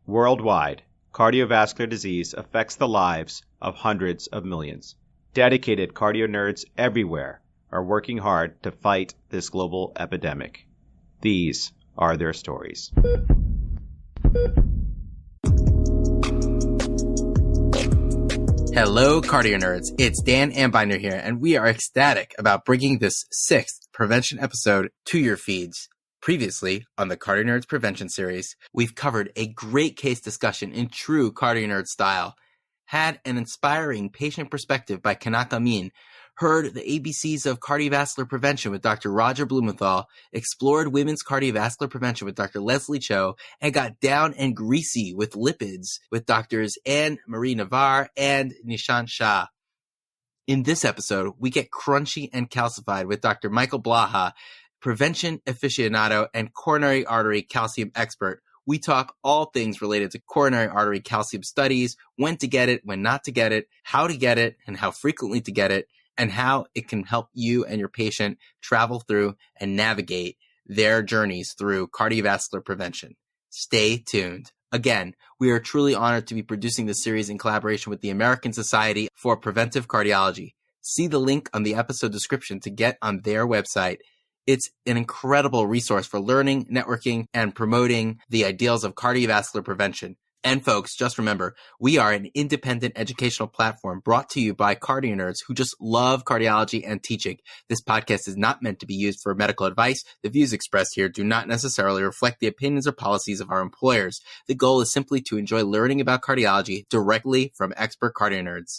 Worldwide, cardiovascular disease affects the lives of hundreds of millions. Dedicated CardioNerds everywhere are working hard to fight this global epidemic. These are their stories. Hello, CardioNerds. It's Dan Ambinder here, and we are ecstatic about bringing this 6th prevention episode to your feeds. Previously, on the CardioNerds Prevention Series, we've covered a great case discussion in true CardioNerd style, had an inspiring patient perspective by Kanat Amin, heard the ABCs of cardiovascular prevention with Dr. Roger Blumenthal, explored women's cardiovascular prevention with Dr. Leslie Cho, and got down and greasy with lipids with Drs. Anne-Marie Navarre and Nishant Shah. In this episode, we get crunchy and calcified with Dr. Michael Blaha, prevention aficionado and coronary artery calcium expert. We talk all things related to coronary artery calcium studies, when to get it, when not to get it, how to get it, and how frequently to get it, and how it can help you and your patient travel through and navigate their journeys through cardiovascular prevention. Stay tuned. Again, we are truly honored to be producing this series in collaboration with the American Society for Preventive Cardiology. See the link on the episode description to get on their website. It's an incredible resource for learning, networking, and promoting the ideals of cardiovascular prevention. And folks, just remember, we are an independent educational platform brought to you by CardioNerds who just love cardiology and teaching. This podcast is not meant to be used for medical advice. The views expressed here do not necessarily reflect the opinions or policies of our employers. The goal is simply to enjoy learning about cardiology directly from expert CardioNerds.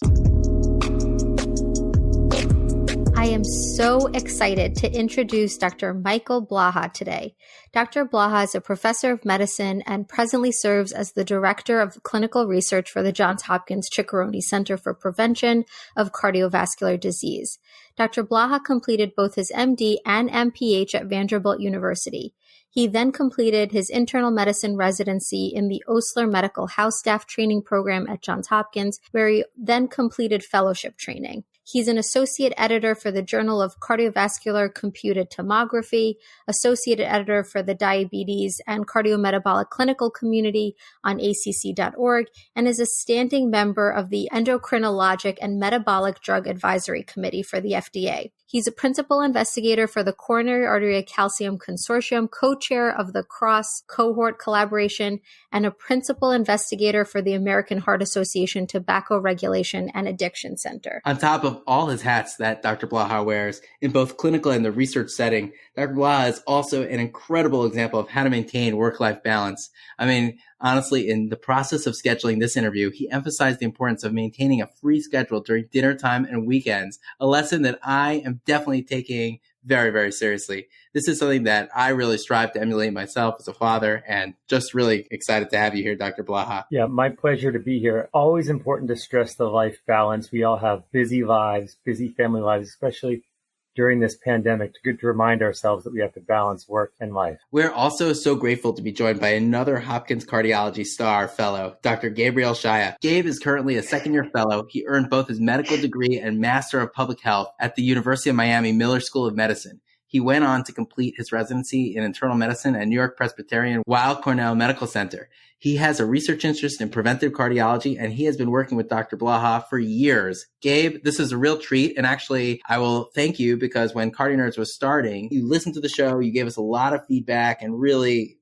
I am so excited to introduce Dr. Michael Blaha today. Dr. Blaha is a professor of medicine and presently serves as the director of clinical research for the Johns Hopkins Ciccarone Center for Prevention of Cardiovascular Disease. Dr. Blaha completed both his MD and MPH at Vanderbilt University. He then completed his internal medicine residency in the Osler Medical Housestaff training program at Johns Hopkins, where he then completed fellowship training. He's an associate editor for the Journal of Cardiovascular Computed Tomography, associate editor for the Diabetes and Cardiometabolic Clinical Community on ACC.org, and is a standing member of the Endocrinologic and Metabolic Drug Advisory Committee for the FDA. He's a principal investigator for the Coronary Artery Calcium Consortium, co-chair of the Cross-Cohort collaboration, and a principal investigator for the American Heart Association Tobacco Regulation and Addiction Center. On top of all his hats that Dr. Blaha wears in both clinical and the research setting, Dr. Blaha is also an incredible example of how to maintain work-life balance. I mean, honestly, in the process of scheduling this interview, he emphasized the importance of maintaining a free schedule during dinner time and weekends, a lesson that I am definitely taking very, very seriously. This is something that I really strive to emulate myself as a father, and just really excited to have you here, Dr. Blaha. Yeah, my pleasure to be here. Always important to stress the life balance. We all have busy lives, busy family lives, especially during this pandemic. It's good to remind ourselves that we have to balance work and life. We're also so grateful to be joined by another Hopkins Cardiology Star fellow, Dr. Gabriel Shaya. Gabe is currently a second-year fellow. He earned both his medical degree and Master of Public Health at the University of Miami Miller School of Medicine. He went on to complete his residency in internal medicine at New York Presbyterian Weill Cornell Medical Center. He has a research interest in preventive cardiology, and he has been working with Dr. Blaha for years. Gabe, this is a real treat, and actually, I will thank you because when CardioNerds was starting, you listened to the show, you gave us a lot of feedback, and really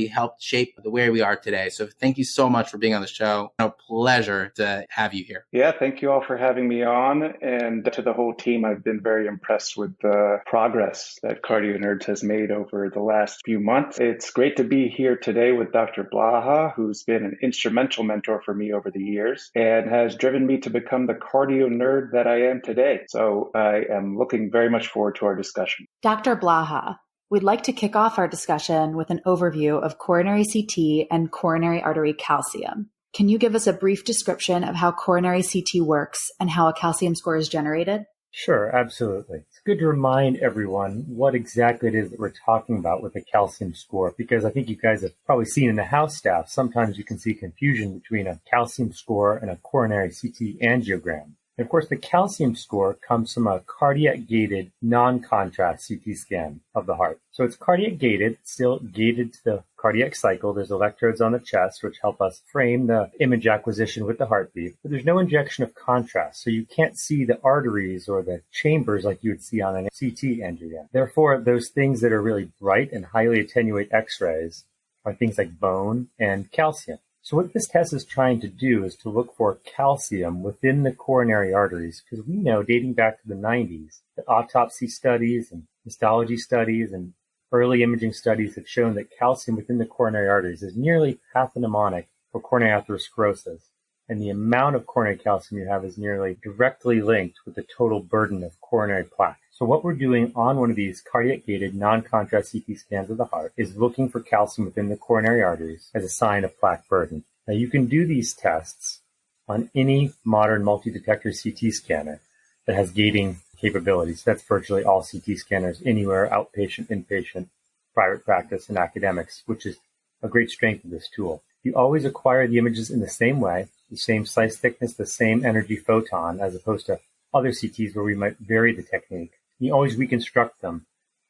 helped shape the way we are today. So thank you so much for being on the show. A pleasure to have you here. Yeah, thank you all for having me on. And to the whole team, I've been very impressed with the progress that CardioNerds has made over the last few months. It's great to be here today with Dr. Blaha, who's been an instrumental mentor for me over the years and has driven me to become the cardio nerd that I am today. So I am looking very much forward to our discussion. Dr. Blaha, we'd like to kick off our discussion with an overview of coronary CT and coronary artery calcium. Can you give us a brief description of how coronary CT works and how a calcium score is generated? Sure, absolutely. It's good to remind everyone what exactly it is that we're talking about with a calcium score, because I think you guys have probably seen in the Housestaff, sometimes you can see confusion between a calcium score and a coronary CT angiogram. And of course, the calcium score comes from a cardiac-gated, non-contrast CT scan of the heart. So it's cardiac-gated, still gated to the cardiac cycle. There's electrodes on the chest, which help us frame the image acquisition with the heartbeat. But there's no injection of contrast, so you can't see the arteries or the chambers like you would see on an CT angiogram. Therefore, those things that are really bright and highly attenuate X-rays are things like bone and calcium. So what this test is trying to do is to look for calcium within the coronary arteries, because we know dating back to the 90s that autopsy studies and histology studies and early imaging studies have shown that calcium within the coronary arteries is nearly pathognomonic for coronary atherosclerosis. And the amount of coronary calcium you have is nearly directly linked with the total burden of coronary plaque. So what we're doing on one of these cardiac-gated non-contrast CT scans of the heart is looking for calcium within the coronary arteries as a sign of plaque burden. Now you can do these tests on any modern multi-detector CT scanner that has gating capabilities. That's virtually all CT scanners anywhere, outpatient, inpatient, private practice, and academics, which is a great strength of this tool. You always acquire the images in the same way, the same slice thickness, the same energy photon, as opposed to other CTs where we might vary the technique. You always reconstruct them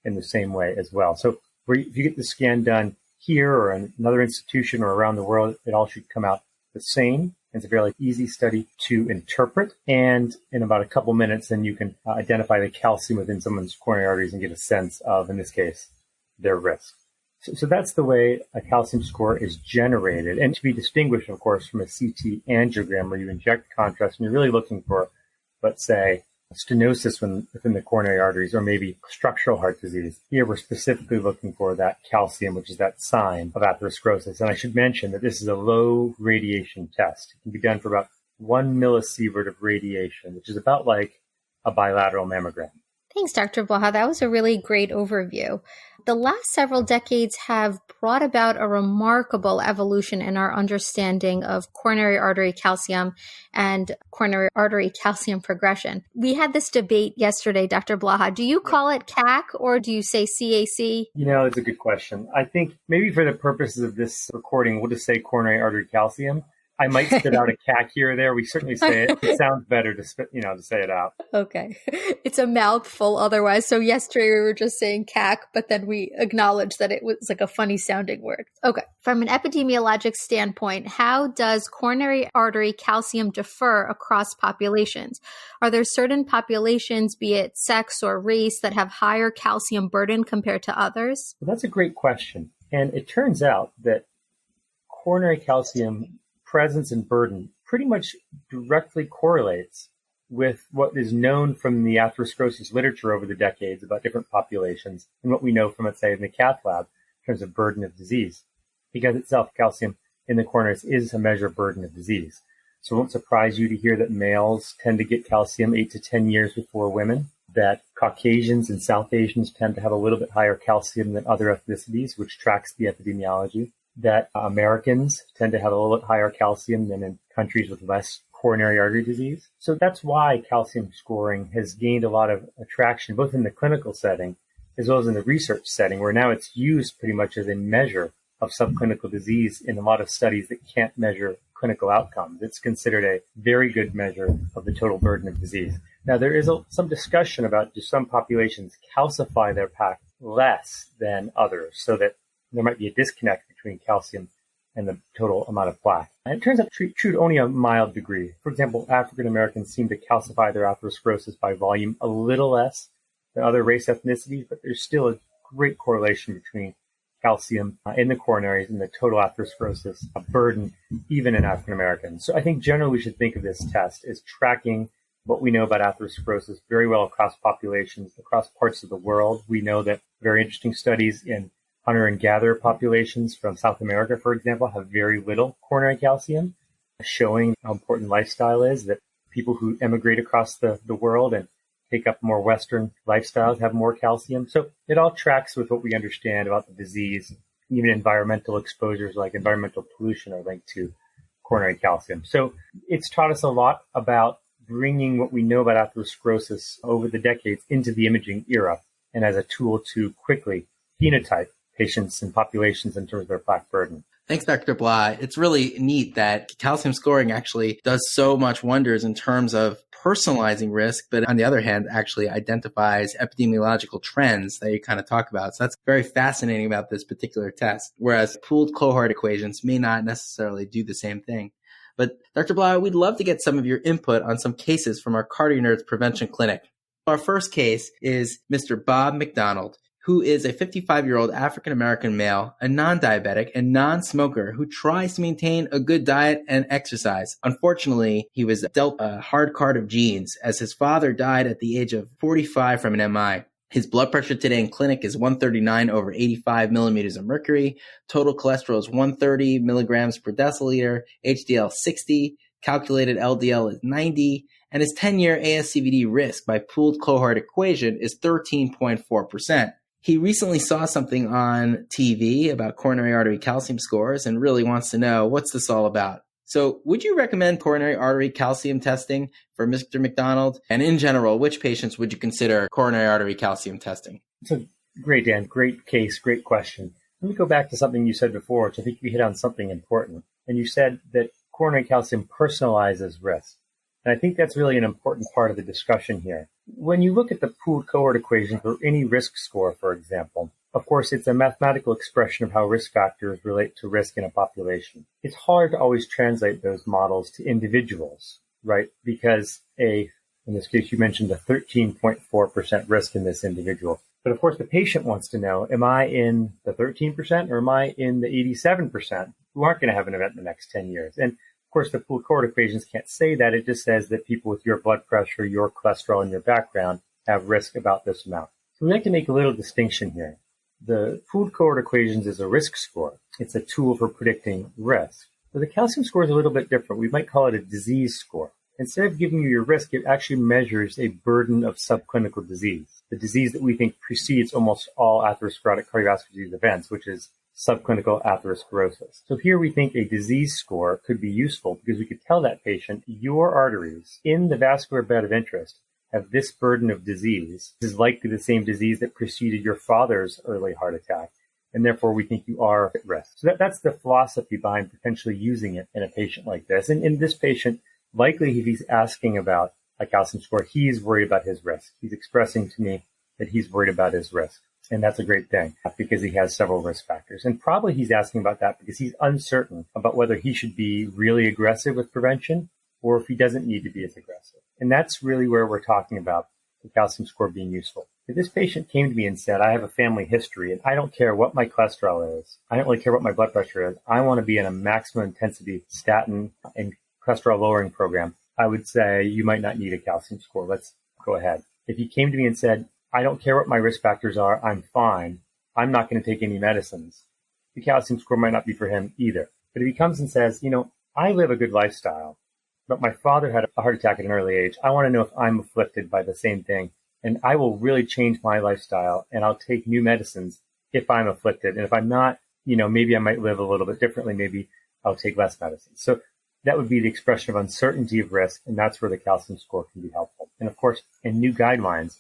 in the same way as well. So if you get the scan done here or in another institution or around the world, it all should come out the same. It's a fairly easy study to interpret. And in about a couple minutes, then you can identify the calcium within someone's coronary arteries and get a sense of, in this case, their risk. So that's the way a calcium score is generated, and to be distinguished, of course, from a CT angiogram where you inject contrast and you're really looking for, let's say, stenosis within the coronary arteries or maybe structural heart disease. Here we're specifically looking for that calcium, which is that sign of atherosclerosis. And I should mention that this is a low radiation test. It can be done for about 1 millisievert of radiation, which is about like a bilateral mammogram. Thanks, Dr. Blaha. That was a really great overview. The last several decades have brought about a remarkable evolution in our understanding of coronary artery calcium and coronary artery calcium progression. We had this debate yesterday, Dr. Blaha. Do you call it CAC or do you say CAC? It's a good question. I think maybe for the purposes of this recording, we'll just say coronary artery calcium. I might spit out a CAC here or there. We certainly say it. It sounds better to say it out. Okay. It's a mouthful otherwise. So yesterday we were just saying CAC, but then we acknowledged that it was like a funny sounding word. Okay. From an epidemiologic standpoint, how does coronary artery calcium differ across populations? Are there certain populations, be it sex or race, that have higher calcium burden compared to others? Well, that's a great question. And it turns out that coronary calcium presence and burden pretty much directly correlates with what is known from the atherosclerosis literature over the decades about different populations and what we know from, let's say, in the cath lab in terms of burden of disease. Because itself, calcium in the coronaries is a measure of burden of disease. So it won't surprise you to hear that males tend to get calcium 8 to 10 years before women, that Caucasians and South Asians tend to have a little bit higher calcium than other ethnicities, which tracks the epidemiology, that Americans tend to have a little bit higher calcium than in countries with less coronary artery disease. So that's why calcium scoring has gained a lot of attraction, both in the clinical setting as well as in the research setting, where now it's used pretty much as a measure of subclinical disease in a lot of studies that can't measure clinical outcomes. It's considered a very good measure of the total burden of disease. Now, there is some discussion about do some populations calcify their plaque less than others, so that there might be a disconnect between calcium and the total amount of plaque. And it turns out true to only a mild degree. For example, African Americans seem to calcify their atherosclerosis by volume a little less than other race ethnicities, but there's still a great correlation between calcium in the coronaries and the total atherosclerosis burden, even in African Americans. So I think generally we should think of this test as tracking what we know about atherosclerosis very well across populations, across parts of the world. We know that very interesting studies in hunter and gatherer populations from South America, for example, have very little coronary calcium, showing how important lifestyle is, that people who emigrate across the world and take up more Western lifestyles have more calcium. So it all tracks with what we understand about the disease. Even environmental exposures like environmental pollution are linked to coronary calcium. So it's taught us a lot about bringing what we know about atherosclerosis over the decades into the imaging era and as a tool to quickly phenotype patients and populations in terms of their plaque burden. Thanks, Dr. Blaha. It's really neat that calcium scoring actually does so much wonders in terms of personalizing risk, but on the other hand, actually identifies epidemiological trends that you kind of talk about. So that's very fascinating about this particular test, whereas pooled cohort equations may not necessarily do the same thing. But Dr. Blaha, we'd love to get some of your input on some cases from our CardioNerds Prevention Clinic. Our first case is Mr. Bob McDonald, who is a 55-year-old African-American male, a non-diabetic and non-smoker who tries to maintain a good diet and exercise. Unfortunately, he was dealt a hard card of genes as his father died at the age of 45 from an MI. His blood pressure today in clinic is 139 over 85 millimeters of mercury. Total cholesterol is 130 milligrams per deciliter. HDL 60. Calculated LDL is 90. And his 10-year ASCVD risk by pooled cohort equation is 13.4%. He recently saw something on TV about coronary artery calcium scores and really wants to know, what's this all about? So would you recommend coronary artery calcium testing for Mr. McDonald? And in general, which patients would you consider coronary artery calcium testing? So great, Dan. Great case. Great question. Let me go back to something you said before, which I think you hit on something important. And you said that coronary calcium personalizes risk. And I think that's really an important part of the discussion here. When you look at the pooled cohort equation for any risk score, for example, of course, it's a mathematical expression of how risk factors relate to risk in a population. It's hard to always translate those models to individuals, right? Because in this case, you mentioned a 13.4% risk in this individual. But of course, the patient wants to know, am I in the 13% or am I in the 87% who aren't going to have an event in the next 10 years? And of course, the pooled cohort equations can't say that. It just says that people with your blood pressure, your cholesterol, and your background have risk about this amount. So we like to make a little distinction here. The pooled cohort equations is a risk score. It's a tool for predicting risk. But the calcium score is a little bit different. We might call it a disease score. Instead of giving you your risk, it actually measures a burden of subclinical disease, the disease that we think precedes almost all atherosclerotic cardiovascular disease events, which is subclinical atherosclerosis. So here we think a disease score could be useful because we could tell that patient, your arteries in the vascular bed of interest have this burden of disease. This is likely the same disease that preceded your father's early heart attack, and therefore we think you are at risk. So that's the philosophy behind potentially using it in a patient like this. And in this patient, likely if he's asking about a calcium score, he's worried about his risk. He's expressing to me that he's worried about his risk. And that's a great thing because he has several risk factors. And probably he's asking about that because he's uncertain about whether he should be really aggressive with prevention or if he doesn't need to be as aggressive. And that's really where we're talking about the calcium score being useful. If this patient came to me and said, I have a family history and I don't care what my cholesterol is, I don't really care what my blood pressure is, I want to be in a maximum intensity statin and cholesterol lowering program, I would say you might not need a calcium score. Let's go ahead. If he came to me and said, I don't care what my risk factors are, I'm fine, I'm not going to take any medicines, the calcium score might not be for him either. But if he comes and says, I live a good lifestyle, but my father had a heart attack at an early age, I want to know if I'm afflicted by the same thing, and I will really change my lifestyle, and I'll take new medicines if I'm afflicted. And if I'm not, maybe I might live a little bit differently, maybe I'll take less medicine. So that would be the expression of uncertainty of risk, and that's where the calcium score can be helpful. And of course, in new guidelines,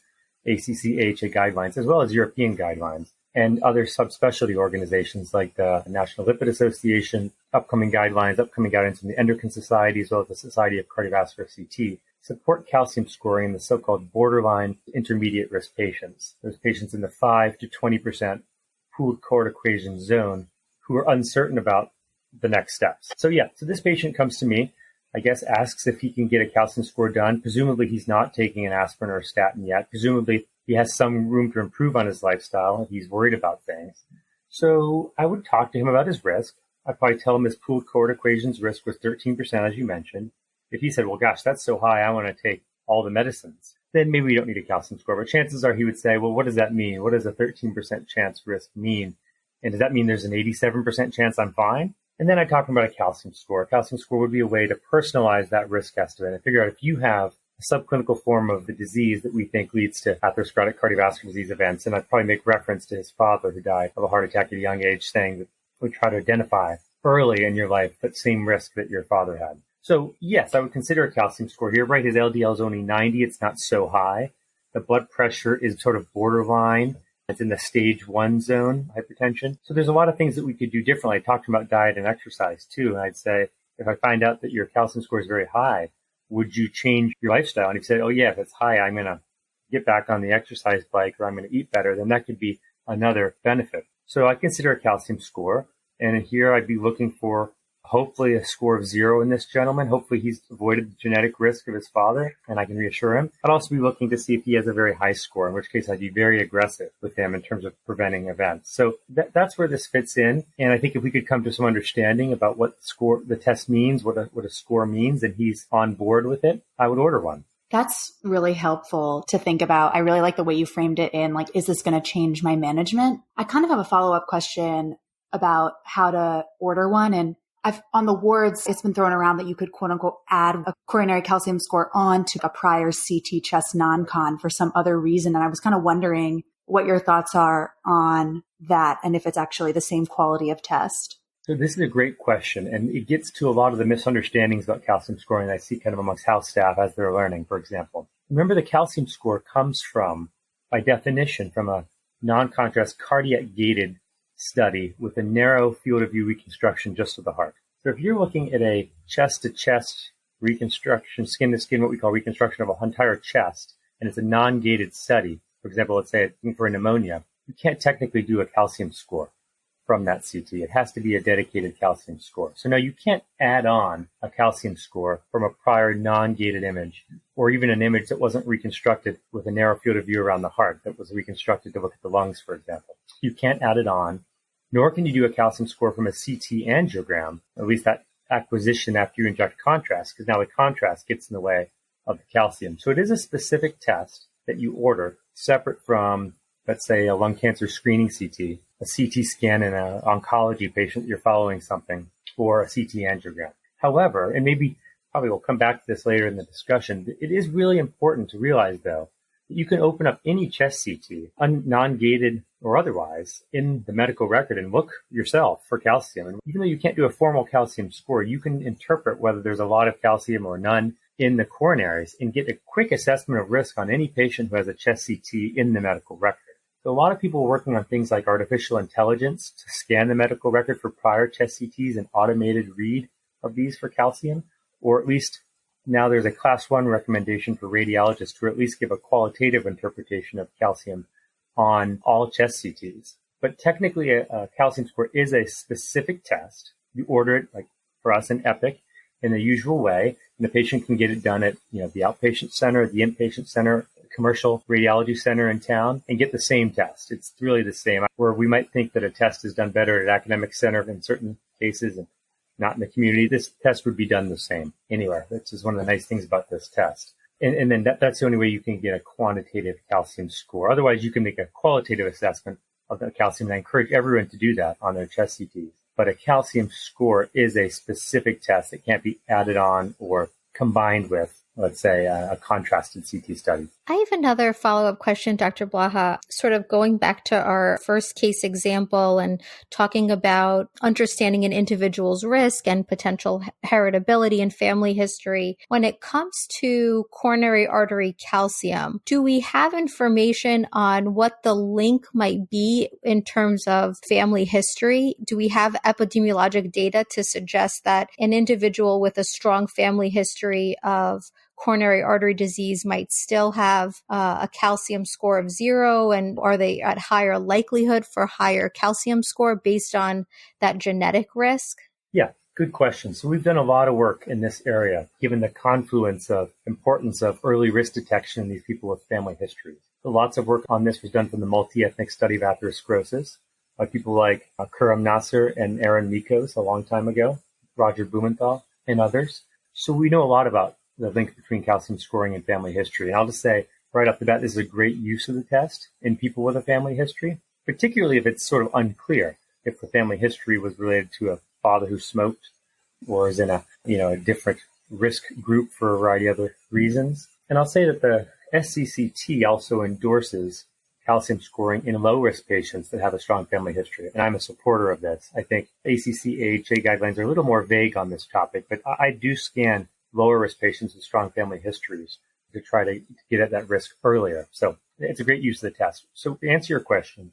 ACC/AHA guidelines, as well as European guidelines, and other subspecialty organizations like the National Lipid Association, upcoming guidelines from the Endocrine Society, as well as the Society of Cardiovascular CT, support calcium scoring in the so-called borderline intermediate risk patients, those patients in the 5 to 20% pooled cohort equation zone who are uncertain about the next steps. So this patient comes to me, I guess, asks if he can get a calcium score done. Presumably he's not taking an aspirin or a statin yet. Presumably he has some room to improve on his lifestyle if he's worried about things. So I would talk to him about his risk. I'd probably tell him his pooled cohort equation's risk was 13%, as you mentioned. If he said, well, gosh, that's so high, I want to take all the medicines, then maybe we don't need a calcium score. But chances are he would say, well, what does that mean? What does a 13% chance risk mean? And does that mean there's an 87% chance I'm fine? And then I talk about a calcium score. A calcium score would be a way to personalize that risk estimate and figure out if you have a subclinical form of the disease that we think leads to atherosclerotic cardiovascular disease events. And I'd probably make reference to his father who died of a heart attack at a young age, saying that we try to identify early in your life that same risk that your father had. So yes, I would consider a calcium score here, right? His LDL is only 90. It's not so high. The blood pressure is sort of borderline. It's in the stage 1 zone, hypertension. So there's a lot of things that we could do differently. I talked about diet and exercise too. And I'd say, if I find out that your calcium score is very high, would you change your lifestyle? And he said, oh yeah, if it's high, I'm going to get back on the exercise bike or I'm going to eat better, then that could be another benefit. So I consider a calcium score. And here I'd be looking for hopefully a score of 0 in this gentleman. Hopefully he's avoided the genetic risk of his father and I can reassure him. I'd also be looking to see if he has a very high score, in which case I'd be very aggressive with him in terms of preventing events. So that's where this fits in. And I think if we could come to some understanding about what score the test means, what a score means, and he's on board with it, I would order one. That's really helpful to think about. I really like the way you framed it in, like, is this going to change my management? I kind of have a follow-up question about how to order one. And on the wards, it's been thrown around that you could, quote unquote, add a coronary calcium score onto a prior CT chest non-con for some other reason. And I was kind of wondering what your thoughts are on that and if it's actually the same quality of test. So this is a great question, and it gets to a lot of the misunderstandings about calcium scoring that I see kind of amongst Housestaff as they're learning, for example. Remember, the calcium score comes from, by definition, from a non-contrast cardiac-gated study with a narrow field of view reconstruction just of the heart. So if you're looking at a chest-to-chest reconstruction, skin-to-skin, what we call reconstruction of a entire chest, and it's a non-gated study, for example, let's say for pneumonia, you can't technically do a calcium score from that CT. It has to be a dedicated calcium score. So no, you can't add on a calcium score from a prior non-gated image or even an image that wasn't reconstructed with a narrow field of view around the heart that was reconstructed to look at the lungs, for example. You can't add it on, nor can you do a calcium score from a CT angiogram, at least that acquisition after you inject contrast, because now the contrast gets in the way of the calcium. So it is a specific test that you order separate from, let's say, a lung cancer screening CT, a CT scan in an oncology patient, you're following something, or a CT angiogram. However, and probably we'll come back to this later in the discussion, it is really important to realize, though, that you can open up any chest CT, non-gated or otherwise, in the medical record and look yourself for calcium. And even though you can't do a formal calcium score, you can interpret whether there's a lot of calcium or none in the coronaries and get a quick assessment of risk on any patient who has a chest CT in the medical record. So a lot of people are working on things like artificial intelligence to scan the medical record for prior chest CTs and automated read of these for calcium, or at least now there's a class 1 recommendation for radiologists to at least give a qualitative interpretation of calcium on all chest CTs. But technically a calcium score is a specific test. You order it, like for us in Epic, in the usual way, and the patient can get it done at the outpatient center, the inpatient center, commercial radiology center in town, and get the same test. It's really the same. Where we might think that a test is done better at academic center in certain cases and not in the community, this test would be done the same anywhere. That's just one of the nice things about this test. And then that's the only way you can get a quantitative calcium score. Otherwise, you can make a qualitative assessment of the calcium, and I encourage everyone to do that on their chest CTs. But a calcium score is a specific test that can't be added on or combined with, let's say, a contrasted CT study. I have another follow-up question, Dr. Blaha, sort of going back to our first case example and talking about understanding an individual's risk and potential heritability and family history. When it comes to coronary artery calcium, do we have information on what the link might be in terms of family history? Do we have epidemiologic data to suggest that an individual with a strong family history of coronary artery disease might still have a calcium score of 0? And are they at higher likelihood for higher calcium score based on that genetic risk? Yeah, good question. So we've done a lot of work in this area, given the confluence of importance of early risk detection in these people with family histories. So lots of work on this was done from the multi-ethnic study of atherosclerosis by people like Khurram Nasser and Aaron Mikos a long time ago, Roger Blumenthal, and others. So we know a lot about the link between calcium scoring and family history. And I'll just say right off the bat, this is a great use of the test in people with a family history, particularly if it's sort of unclear if the family history was related to a father who smoked or is in a different risk group for a variety of other reasons. And I'll say that the SCCT also endorses calcium scoring in low-risk patients that have a strong family history. And I'm a supporter of this. I think ACC/AHA guidelines are a little more vague on this topic, but I do scan lower risk patients with strong family histories to try to get at that risk earlier. So it's a great use of the test. So to answer your question,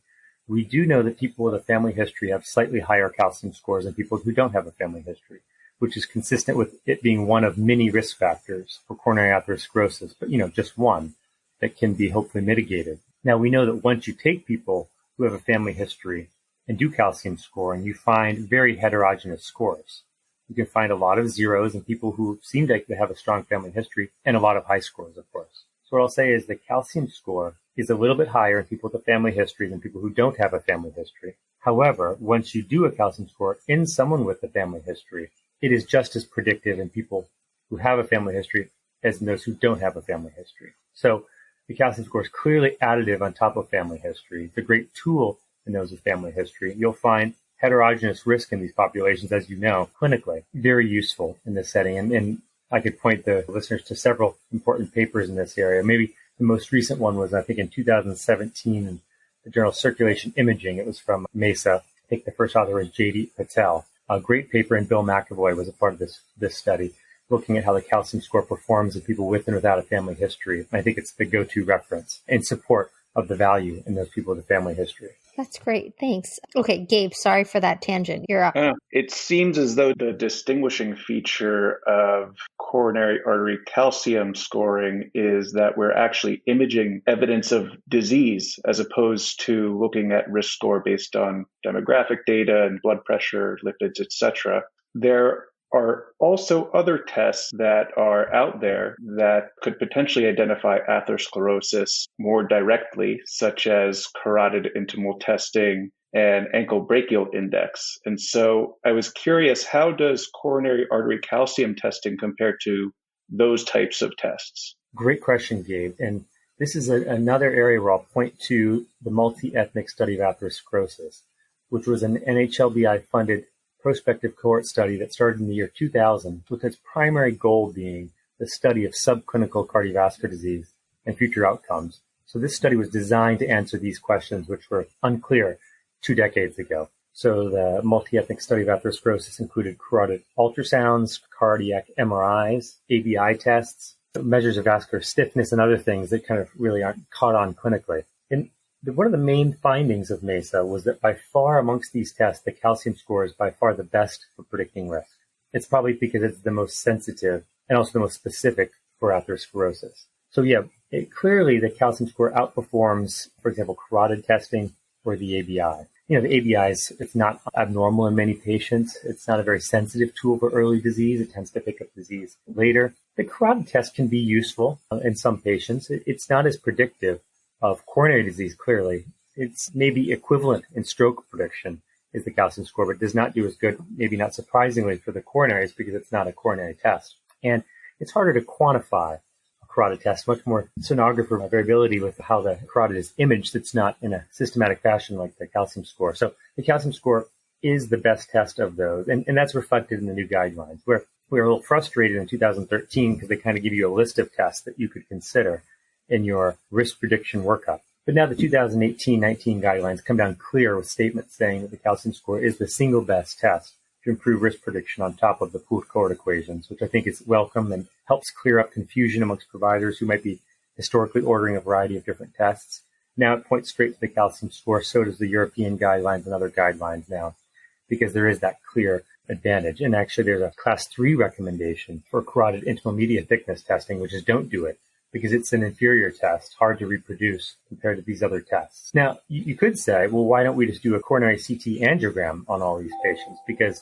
we do know that people with a family history have slightly higher calcium scores than people who don't have a family history, which is consistent with it being one of many risk factors for coronary atherosclerosis, but just one that can be hopefully mitigated. Now, we know that once you take people who have a family history and do calcium scoring, you find very heterogeneous scores. You can find a lot of zeros in people who seem to have a strong family history and a lot of high scores, of course. So what I'll say is the calcium score is a little bit higher in people with a family history than people who don't have a family history. However, once you do a calcium score in someone with a family history, it is just as predictive in people who have a family history as in those who don't have a family history. So the calcium score is clearly additive on top of family history. It's a great tool in those with family history. You'll find heterogeneous risk in these populations, as you know, clinically, very useful in this setting. And I could point the listeners to several important papers in this area. Maybe the most recent one was, I think, in 2017 in the journal Circulation Imaging. It was from MESA. I think the first author was J.D. Patel. A great paper, and Bill McAvoy was a part of this study, looking at how the calcium score performs in people with and without a family history. I think it's the go-to reference in support of the value in those people with a family history. That's great. Thanks. Okay, Gabe, sorry for that tangent. You're up. It seems as though the distinguishing feature of coronary artery calcium scoring is that we're actually imaging evidence of disease as opposed to looking at risk score based on demographic data and blood pressure, lipids, etc. There are also other tests that are out there that could potentially identify atherosclerosis more directly, such as carotid intimal testing and ankle brachial index. And so I was curious, how does coronary artery calcium testing compare to those types of tests? Great question, Gabe. And this is another area where I'll point to the multi-ethnic study of atherosclerosis, which was an NHLBI-funded prospective cohort study that started in the year 2000, with its primary goal being the study of subclinical cardiovascular disease and future outcomes. So this study was designed to answer these questions, which were unclear 2 decades ago. So the multi-ethnic study of atherosclerosis included carotid ultrasounds, cardiac MRIs, ABI tests, measures of vascular stiffness, and other things that kind of really aren't caught on clinically. And one of the main findings of MESA was that by far amongst these tests, the calcium score is by far the best for predicting risk. It's probably because it's the most sensitive and also the most specific for atherosclerosis. So clearly the calcium score outperforms, for example, carotid testing or the ABI. The ABI it's not abnormal in many patients. It's not a very sensitive tool for early disease. It tends to pick up disease later. The carotid test can be useful in some patients. It's not as predictive of coronary disease, clearly. It's maybe equivalent in stroke prediction is the calcium score, but does not do as good, maybe not surprisingly, for the coronaries because it's not a coronary test. And it's harder to quantify a carotid test, much more sonographer variability with how the carotid is imaged. It's not in a systematic fashion like the calcium score. So the calcium score is the best test of those. And that's reflected in the new guidelines, where we were a little frustrated in 2013 because they kind of give you a list of tests that you could consider in your risk prediction workup. But now the 2018-19 guidelines come down clear with statements saying that the calcium score is the single best test to improve risk prediction on top of the pooled cohort equations, which I think is welcome and helps clear up confusion amongst providers who might be historically ordering a variety of different tests. Now it points straight to the calcium score. So does the European guidelines and other guidelines now, because there is that clear advantage. And actually there's a class 3 recommendation for carotid intimal media thickness testing, which is don't do it, because it's an inferior test, hard to reproduce compared to these other tests. Now, you could say, well, why don't we just do a coronary CT angiogram on all these patients? Because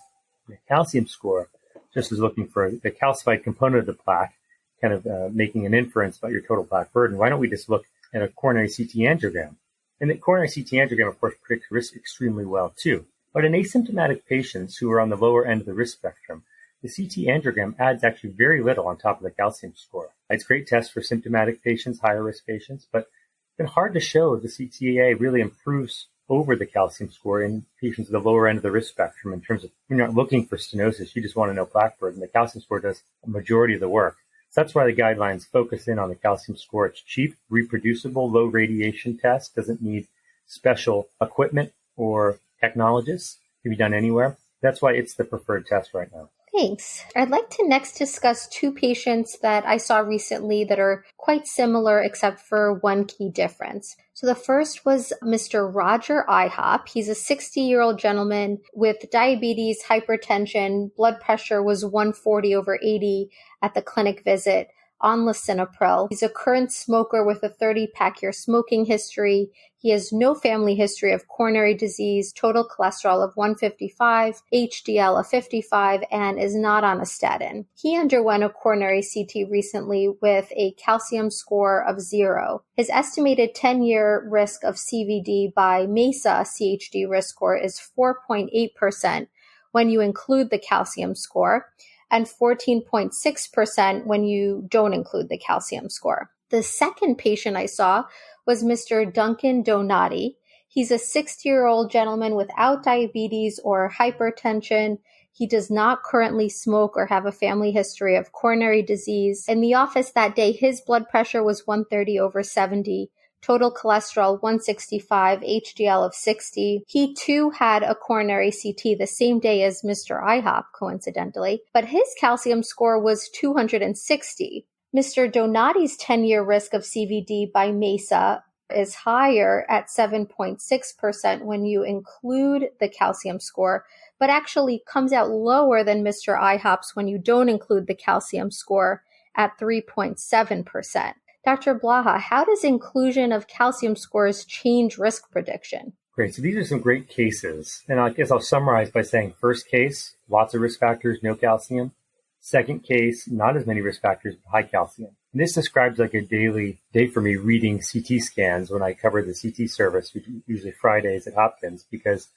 the calcium score just is looking for the calcified component of the plaque, kind of making an inference about your total plaque burden. Why don't we just look at a coronary CT angiogram? And the coronary CT angiogram, of course, predicts risk extremely well, too. But in asymptomatic patients who are on the lower end of the risk spectrum, the CT angiogram adds actually very little on top of the calcium score. It's a great test for symptomatic patients, higher risk patients, but it's been hard to show the CTA really improves over the calcium score in patients at the lower end of the risk spectrum in terms of, you're not looking for stenosis, you just want to know plaque burden. The calcium score does a majority of the work. So that's why the guidelines focus in on the calcium score. It's cheap, reproducible, low radiation test, doesn't need special equipment or technologists, can be done anywhere. That's why it's the preferred test right now. Thanks. I'd like to next discuss two patients that I saw recently that are quite similar except for one key difference. So the first was Mr. Roger IHOP. He's a 60-year-old gentleman with diabetes, hypertension, blood pressure was 140/80 at the clinic visit on lisinopril. He's a current smoker with a 30-pack-year smoking history. He has no family history of coronary disease, total cholesterol of 155, HDL of 55, and is not on a statin. He underwent a coronary CT recently with a calcium score of 0. His estimated 10-year risk of CVD by MESA CHD risk score is 4.8% when you include the calcium score, and 14.6% when you don't include the calcium score. The second patient I saw was Mr. Duncan Donati. He's a 60-year-old gentleman without diabetes or hypertension. He does not currently smoke or have a family history of coronary disease. In the office that day, his blood pressure was 130/70. Total cholesterol 165, HDL of 60. He too had a coronary CT the same day as Mr. IHOP, coincidentally, but his calcium score was 260. Mr. Donati's 10-year risk of CVD by MESA is higher at 7.6% when you include the calcium score, but actually comes out lower than Mr. IHOP's when you don't include the calcium score at 3.7%. Dr. Blaha, how does inclusion of calcium scores change risk prediction? Great. So these are some great cases. And I guess I'll summarize by saying first case, lots of risk factors, no calcium. Second case, not as many risk factors, but high calcium. And this describes like a daily day for me reading CT scans when I cover the CT service, usually Fridays at Hopkins, because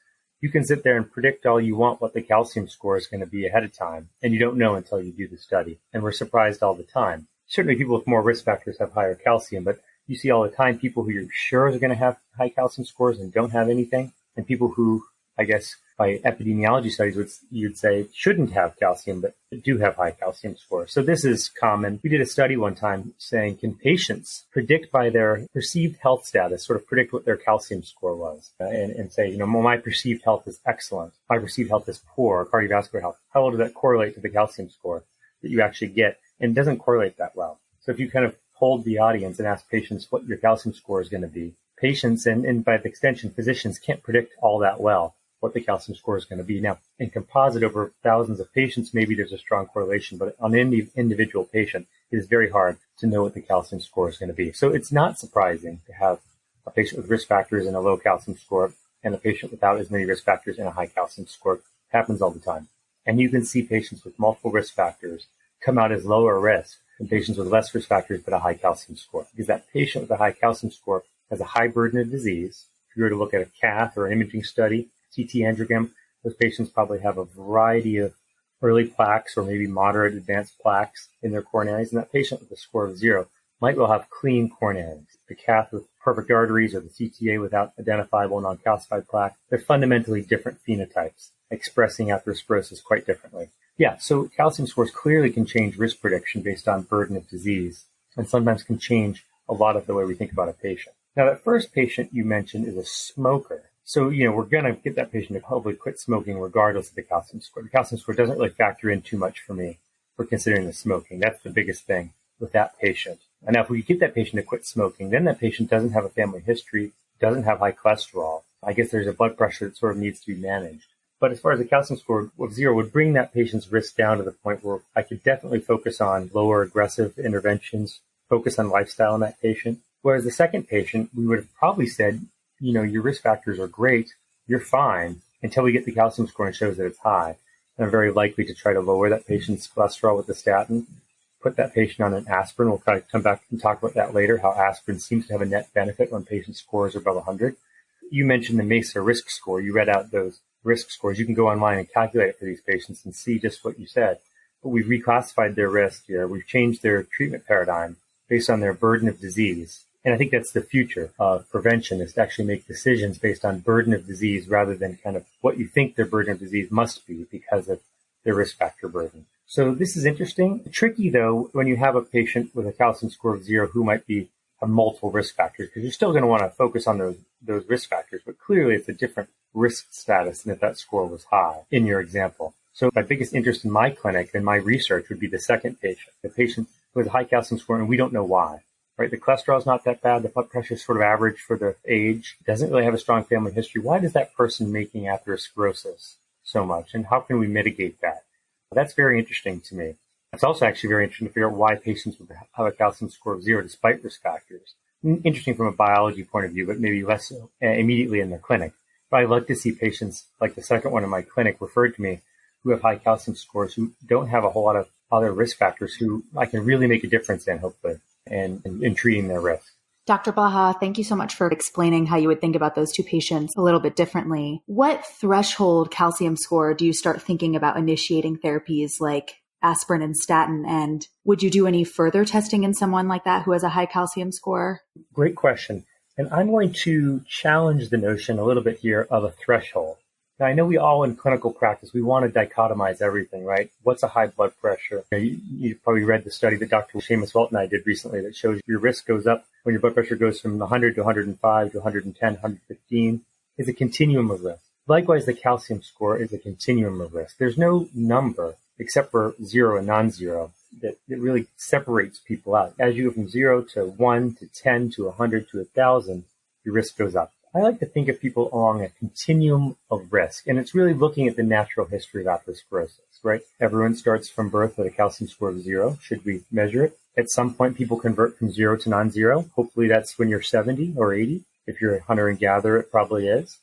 you can sit there and predict all you want what the calcium score is going to be ahead of time. And you don't know until you do the study. And we're surprised all the time. Certainly people with more risk factors have higher calcium, but you see all the time people who you're sure are going to have high calcium scores and don't have anything, and people who, I guess, by epidemiology studies, you'd say shouldn't have calcium, but do have high calcium scores. So this is common. We did a study one time saying, can patients predict by their perceived health status, sort of predict what their calcium score was, and say, well, my perceived health is excellent, my perceived health is poor, cardiovascular health. How well does that correlate to the calcium score that you actually get? And it doesn't correlate that well. So if you kind of polled the audience and asked patients what your calcium score is going to be, patients and by extension physicians can't predict all that well what the calcium score is going to be. Now, in composite over thousands of patients, maybe there's a strong correlation, but on any individual patient, it is very hard to know what the calcium score is going to be. So it's not surprising to have a patient with risk factors and a low calcium score and a patient without as many risk factors and a high calcium score. It happens all the time. And you can see patients with multiple risk factors come out as lower risk than patients with less risk factors but a high calcium score. Because that patient with a high calcium score has a high burden of disease. If you were to look at a cath or an imaging study, CT angiogram, those patients probably have a variety of early plaques or maybe moderate advanced plaques in their coronaries. And that patient with a score of 0 might well have clean coronaries. The cath with perfect arteries or the CTA without identifiable non-calcified plaque, they're fundamentally different phenotypes, expressing atherosclerosis quite differently. Yeah, so calcium scores clearly can change risk prediction based on burden of disease and sometimes can change a lot of the way we think about a patient. Now, that first patient you mentioned is a smoker. So, we're going to get that patient to hopefully quit smoking regardless of the calcium score. The calcium score doesn't really factor in too much for me for considering the smoking. That's the biggest thing with that patient. And now if we get that patient to quit smoking, then that patient doesn't have a family history, doesn't have high cholesterol. I guess there's a blood pressure that sort of needs to be managed. But as far as the calcium score of 0 would bring that patient's risk down to the point where I could definitely focus on lower aggressive interventions, focus on lifestyle in that patient. Whereas the second patient, we would have probably said, your risk factors are great, you're fine, until we get the calcium score and shows that it's high. And I'm very likely to try to lower that patient's cholesterol with the statin, put that patient on an aspirin. We'll kind of come back and talk about that later, how aspirin seems to have a net benefit when patient scores are above 100. You mentioned the MESA risk score. You read out those risk scores. You can go online and calculate it for these patients and see just what you said. But we've reclassified their risk here. We've changed their treatment paradigm based on their burden of disease. And I think that's the future of prevention, is to actually make decisions based on burden of disease rather than kind of what you think their burden of disease must be because of their risk factor burden. So this is interesting. Tricky, though, when you have a patient with a calcium score of 0 who might have multiple risk factors, because you're still going to want to focus on those risk factors. But clearly, it's a different risk status than if that score was high in your example. So my biggest interest in my clinic and my research would be the second patient, the patient with a high calcium score, and we don't know why. Right? The cholesterol is not that bad. The blood pressure is sort of average for the age. Doesn't really have a strong family history. Why is that person making atherosclerosis so much? And how can we mitigate that? That's very interesting to me. It's also actually very interesting to figure out why patients would have a calcium score of 0 despite risk factors. Interesting from a biology point of view, but maybe less so immediately in the clinic. But I like to see patients like the second one in my clinic referred to me who have high calcium scores, who don't have a whole lot of other risk factors, who I can really make a difference in, hopefully, and in treating their risk. Dr. Blaha, thank you so much for explaining how you would think about those two patients a little bit differently. What threshold calcium score do you start thinking about initiating therapies like aspirin and statin? And would you do any further testing in someone like that who has a high calcium score? Great question. And I'm going to challenge the notion a little bit here of a threshold. Now, I know we all in clinical practice, we want to dichotomize everything, right? What's a high blood pressure? You probably read the study that Dr. Seamus Welt and I did recently that shows your risk goes up when your blood pressure goes from 100 to 105 to 110, 115. It's a continuum of risk. Likewise, the calcium score is a continuum of risk. There's no number except for 0 and non-zero that really separates people out. As you go from 0 to 1 to 10 to 100 to 1,000, your risk goes up. I like to think of people along a continuum of risk, and it's really looking at the natural history of atherosclerosis, right? Everyone starts from birth with a calcium score of 0. Should we measure it? At some point, people convert from 0 to non-zero. Hopefully that's when you're 70 or 80. If you're a hunter and gatherer, it probably is.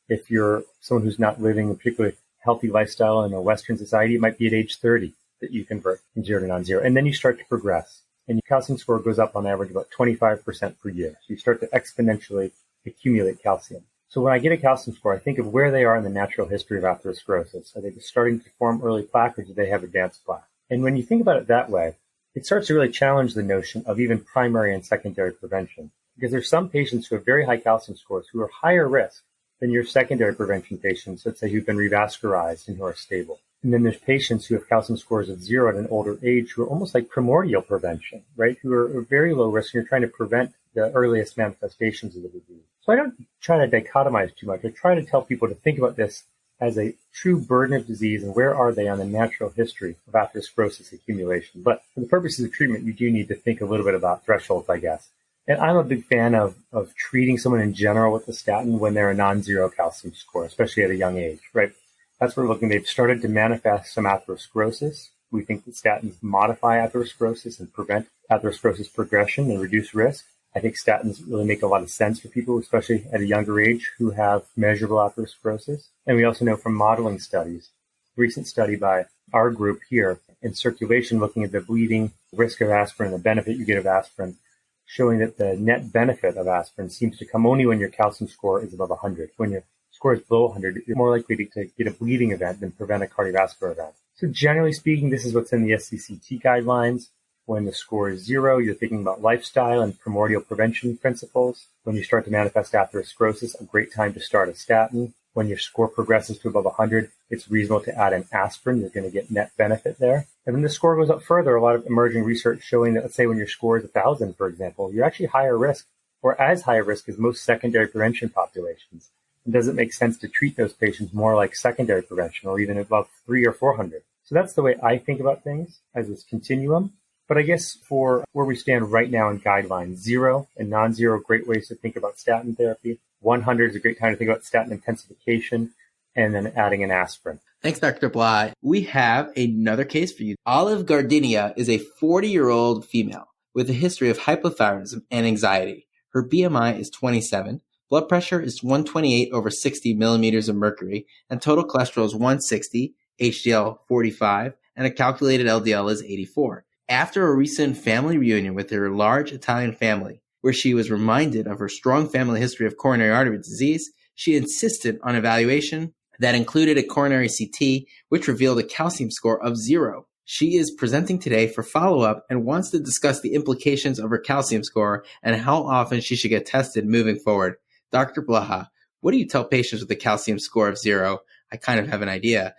If you're someone who's not living a particularly healthy lifestyle in a Western society, it might be at age 30 that you convert from 0 to non-zero. And then you start to progress, and your calcium score goes up on average about 25% per year. So you start to exponentially accumulate calcium. So when I get a calcium score, I think of where they are in the natural history of atherosclerosis. Are they just starting to form early plaque, or do they have advanced plaque? And when you think about it that way, it starts to really challenge the notion of even primary and secondary prevention. Because there's some patients who have very high calcium scores who are higher risk than your secondary prevention patients, let's say who've been revascularized and who are stable. And then there's patients who have calcium scores of 0 at an older age who are almost like primordial prevention, right? Who are very low risk, and you're trying to prevent the earliest manifestations of the disease. So I don't try to dichotomize too much. I try to tell people to think about this as a true burden of disease and where are they on the natural history of atherosclerosis accumulation. But for the purposes of treatment, you do need to think a little bit about thresholds, I guess. And I'm a big fan of treating someone in general with the statin when they're a non-zero calcium score, especially at a young age, right? That's where we're looking. They've started to manifest some atherosclerosis. We think that statins modify atherosclerosis and prevent atherosclerosis progression and reduce risk. I think statins really make a lot of sense for people, especially at a younger age, who have measurable atherosclerosis. And we also know from modeling studies, recent study by our group here in Circulation, looking at the bleeding risk of aspirin, the benefit you get of aspirin, showing that the net benefit of aspirin seems to come only when your calcium score is above 100. When your score is below 100, you're more likely to get a bleeding event than prevent a cardiovascular event. So generally speaking, this is what's in the SCCT guidelines. When the score is 0, you're thinking about lifestyle and primordial prevention principles. When you start to manifest atherosclerosis, a great time to start a statin. When your score progresses to above 100, it's reasonable to add an aspirin. You're going to get net benefit there. And when the score goes up further, a lot of emerging research showing that, let's say when your score is 1,000, for example, you're actually higher risk or as high risk as most secondary prevention populations. And does it make sense to treat those patients more like secondary prevention or even above 300 or 400? So that's the way I think about things as this continuum. But I guess for where we stand right now in guidelines, 0 and non-zero, great ways to think about statin therapy. 100 is a great time to think about statin intensification, and then adding an aspirin. Thanks, Dr. Blaha. We have another case for you. Olive Gardenia is a 40-year-old female with a history of hypothyroidism and anxiety. Her BMI is 27. Blood pressure is 128 over 60 millimeters of mercury, and total cholesterol is 160, HDL 45, and a calculated LDL is 84. After a recent family reunion with her large Italian family, where she was reminded of her strong family history of coronary artery disease, she insisted on evaluation that included a coronary CT, which revealed a calcium score of 0. She is presenting today for follow-up and wants to discuss the implications of her calcium score and how often she should get tested moving forward. Dr. Blaha, what do you tell patients with a calcium score of 0? I kind of have an idea.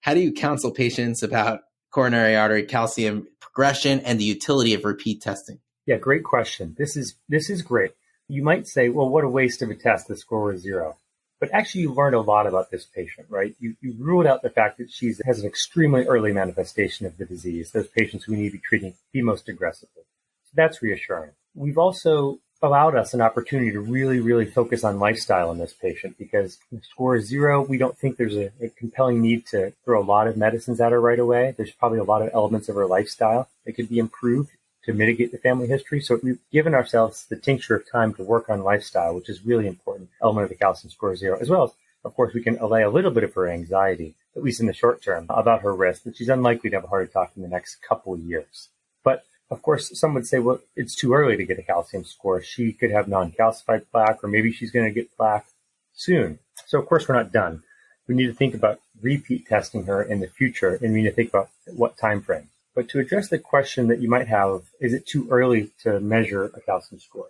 How do you counsel patients about coronary artery calcium progression and the utility of repeat testing? Yeah, great question. This is great. You might say, well, what a waste of a test. The score was 0. But actually, you learned a lot about this patient, right? You ruled out the fact that she has an extremely early manifestation of the disease, those patients we need to be treating the most aggressively. So that's reassuring. We've also allowed us an opportunity to really, really focus on lifestyle in this patient because the score is 0. We don't think there's a compelling need to throw a lot of medicines at her right away. There's probably a lot of elements of her lifestyle that could be improved to mitigate the family history. So we've given ourselves the tincture of time to work on lifestyle, which is really important element of the calcium score 0, as well as, of course, we can allay a little bit of her anxiety, at least in the short term, about her risk, that she's unlikely to have a heart attack in the next couple of years. But of course, some would say, well, it's too early to get a calcium score. She could have non-calcified plaque, or maybe she's going to get plaque soon. So, of course, we're not done. We need to think about repeat testing her in the future, and we need to think about what time frame. But to address the question that you might have, is it too early to measure a calcium score?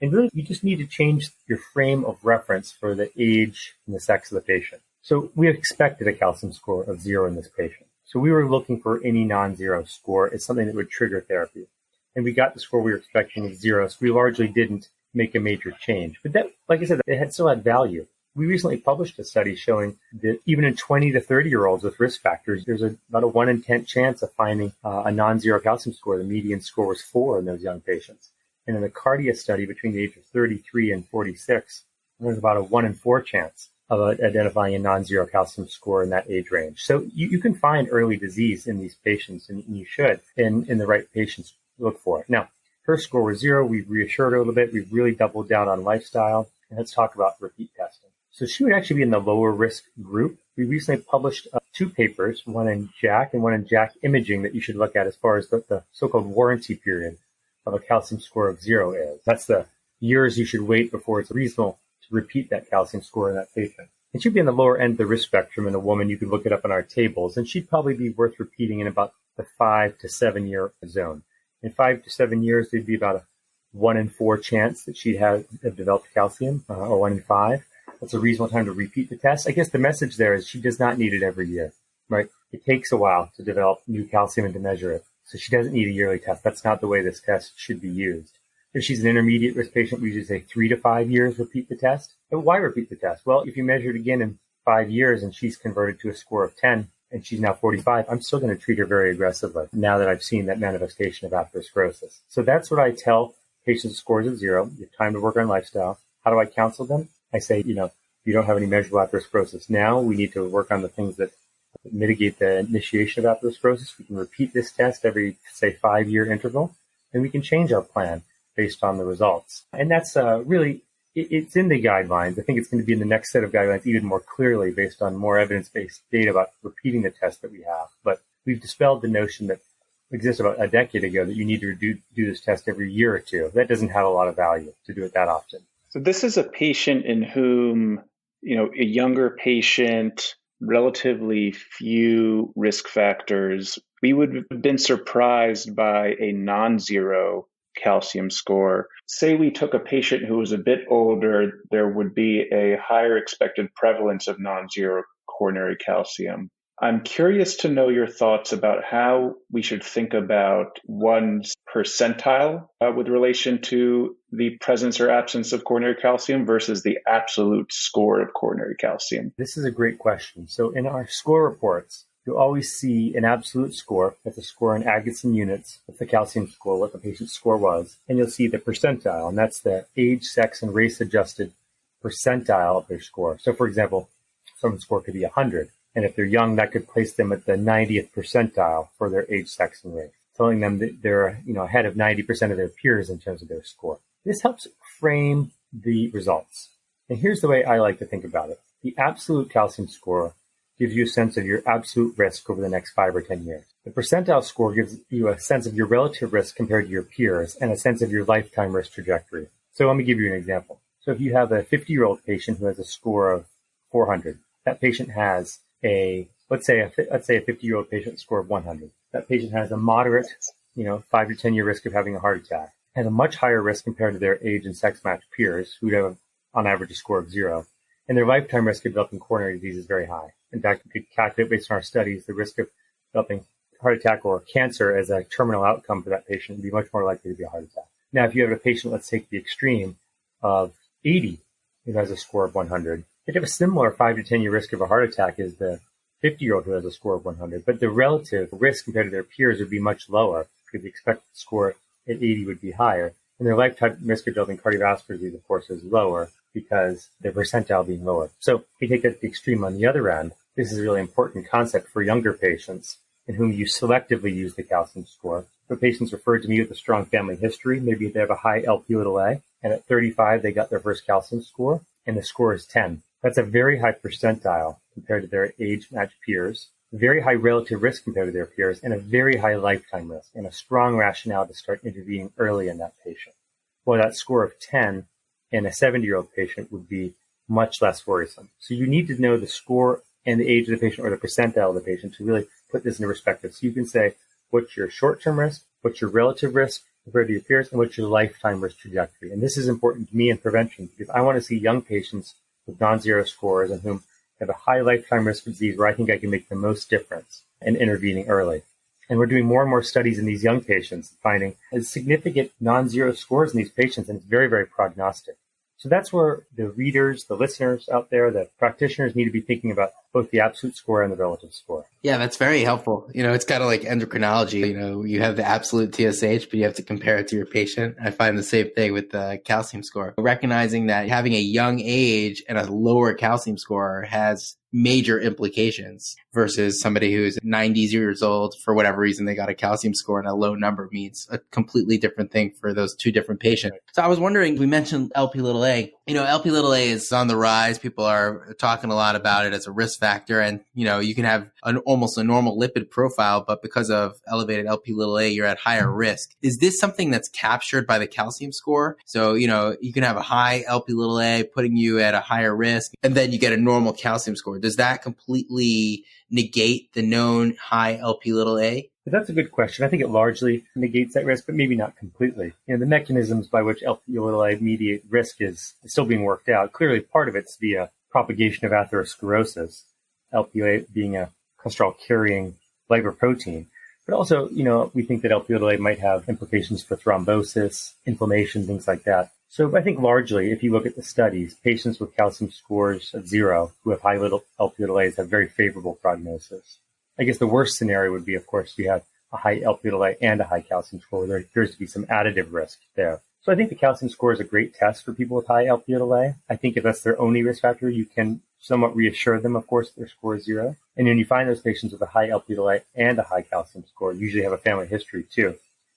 And really, you just need to change your frame of reference for the age and the sex of the patient. So we expected a calcium score of 0 in this patient. So we were looking for any non-zero score as something that would trigger therapy. And we got the score we were expecting of 0, so we largely didn't make a major change. But that, like I said, it still had value. We recently published a study showing that even in 20 to 30-year-olds with risk factors, there's about a 1 in 10 chance of finding a non-zero calcium score. The median score was 4 in those young patients. And in the Cardia study between the age of 33 and 46, there's about a 1 in 4 chance of identifying a non-zero calcium score in that age range. So you can find early disease in these patients, and you should, in the right patients, look for it. Now, her score was 0. We've reassured her a little bit. We've really doubled down on lifestyle. And let's talk about repeat testing. So she would actually be in the lower risk group. We recently published 2 papers, one in JACC and one in JACC imaging, that you should look at as far as the so-called warranty period of a calcium score of 0 is. That's the years you should wait before it's reasonable to repeat that calcium score in that patient. And she'd be in the lower end of the risk spectrum in a woman. You could look it up in our tables, and she'd probably be worth repeating in about the 5 to 7 year zone. In 5 to 7 years, there'd be about a 1 in 4 chance that she'd have developed calcium, or 1 in 5. That's a reasonable time to repeat the test. I guess the message there is she does not need it every year, right? It takes a while to develop new calcium and to measure it. So she doesn't need a yearly test. That's not the way this test should be used. If she's an intermediate risk patient, we usually say 3 to 5 years, repeat the test. And why repeat the test? Well, if you measure it again in 5 years and she's converted to a score of 10 and she's now 45, I'm still going to treat her very aggressively now that I've seen that manifestation of atherosclerosis. So that's what I tell patients with scores of 0. You have time to work on lifestyle. How do I counsel them? I say, if you don't have any measurable atherosclerosis now, we need to work on the things that mitigate the initiation of atherosclerosis. We can repeat this test every, say, 5 year interval, and we can change our plan based on the results. And that's really, it's in the guidelines. I think it's going to be in the next set of guidelines even more clearly based on more evidence-based data about repeating the test that we have. But we've dispelled the notion that exists about a decade ago that you need to do this test every year or two. That doesn't have a lot of value to do it that often. So this is a patient in whom, a younger patient, relatively few risk factors. We would have been surprised by a non-zero calcium score. Say we took a patient who was a bit older, there would be a higher expected prevalence of non-zero coronary calcium. I'm curious to know your thoughts about how we should think about one's percentile with relation to the presence or absence of coronary calcium versus the absolute score of coronary calcium. This is a great question. So in our score reports, you'll always see an absolute score. That's a score in Agatston units. That's the calcium score, what the patient's score was. And you'll see the percentile, and that's the age, sex, and race-adjusted percentile of their score. So, for example, someone's score could be 100. And if they're young, that could place them at the 90th percentile for their age, sex, and race, telling them that they're ahead of 90% of their peers in terms of their score. This helps frame the results. And here's the way I like to think about it. The absolute calcium score gives you a sense of your absolute risk over the next 5 or 10 years. The percentile score gives you a sense of your relative risk compared to your peers and a sense of your lifetime risk trajectory. So let me give you an example. So if you have a 50-year-old patient who has a score of 400, that patient has let's say a 50-year-old patient score of 100. That patient has a moderate, 5 to 10 year risk of having a heart attack, has a much higher risk compared to their age and sex matched peers who have on average a score of 0. And their lifetime risk of developing coronary disease is very high. In fact, we could calculate based on our studies, the risk of developing heart attack or cancer as a terminal outcome for that patient would be much more likely to be a heart attack. Now, if you have a patient, let's take the extreme of 80, who has a score of 100, They have a similar 5 to 10 year risk of a heart attack as the 50-year-old who has a score of 100, but the relative risk compared to their peers would be much lower because the expected score at 80 would be higher. And their lifetime risk of developing cardiovascular disease, of course, is lower because their percentile being lower. So if you take that to the extreme on the other end, this is a really important concept for younger patients in whom you selectively use the calcium score. For patients referred to me with a strong family history, maybe they have a high Lp(a), and at 35, they got their first calcium score, and the score is 10. That's a very high percentile compared to their age-matched peers, very high relative risk compared to their peers, and a very high lifetime risk, and a strong rationale to start intervening early in that patient. Well, that score of 10 in a 70-year-old patient would be much less worrisome. So you need to know the score and the age of the patient or the percentile of the patient to really put this into perspective. So you can say, what's your short-term risk, what's your relative risk compared to your peers, and what's your lifetime risk trajectory. And this is important to me in prevention because I want to see young patients with non-zero scores and whom have a high lifetime risk of disease where I think I can make the most difference in intervening early. And we're doing more and more studies in these young patients, finding significant non-zero scores in these patients, and it's very, very prognostic. So that's where the readers, the listeners out there, the practitioners need to be thinking about both the absolute score and the relative score. Yeah, that's very helpful. It's kind of like endocrinology. You have the absolute TSH, but you have to compare it to your patient. I find the same thing with the calcium score. Recognizing that having a young age and a lower calcium score has major implications versus somebody who's 90 years old, for whatever reason, they got a calcium score and a low number means a completely different thing for those two different patients. So I was wondering, we mentioned Lp(a). Lp(a) is on the rise. People are talking a lot about it as a risk factor. And, you can have almost a normal lipid profile, but because of elevated Lp(a), you're at higher risk. Is this something that's captured by the calcium score? So, you can have a high Lp(a) putting you at a higher risk, and then you get a normal calcium score. Does that completely negate the known high Lp(a)? That's a good question. I think it largely negates that risk, but maybe not completely. The mechanisms by which Lp(a) mediate risk is still being worked out. Clearly, part of it's via propagation of atherosclerosis, Lp(a) being a cholesterol-carrying lipoprotein. But also, we think that Lp(a) might have implications for thrombosis, inflammation, things like that. So I think largely, if you look at the studies, patients with calcium scores of 0 who have high Lp(a)s have very favorable prognosis. I guess the worst scenario would be, of course, you have a high Lp(a) and a high calcium score where there appears to be some additive risk there. So I think the calcium score is a great test for people with high Lp(a). I think if that's their only risk factor, you can somewhat reassure them, of course, their score is 0. And when you find those patients with a high Lp(a) and a high calcium score, usually have a family history too.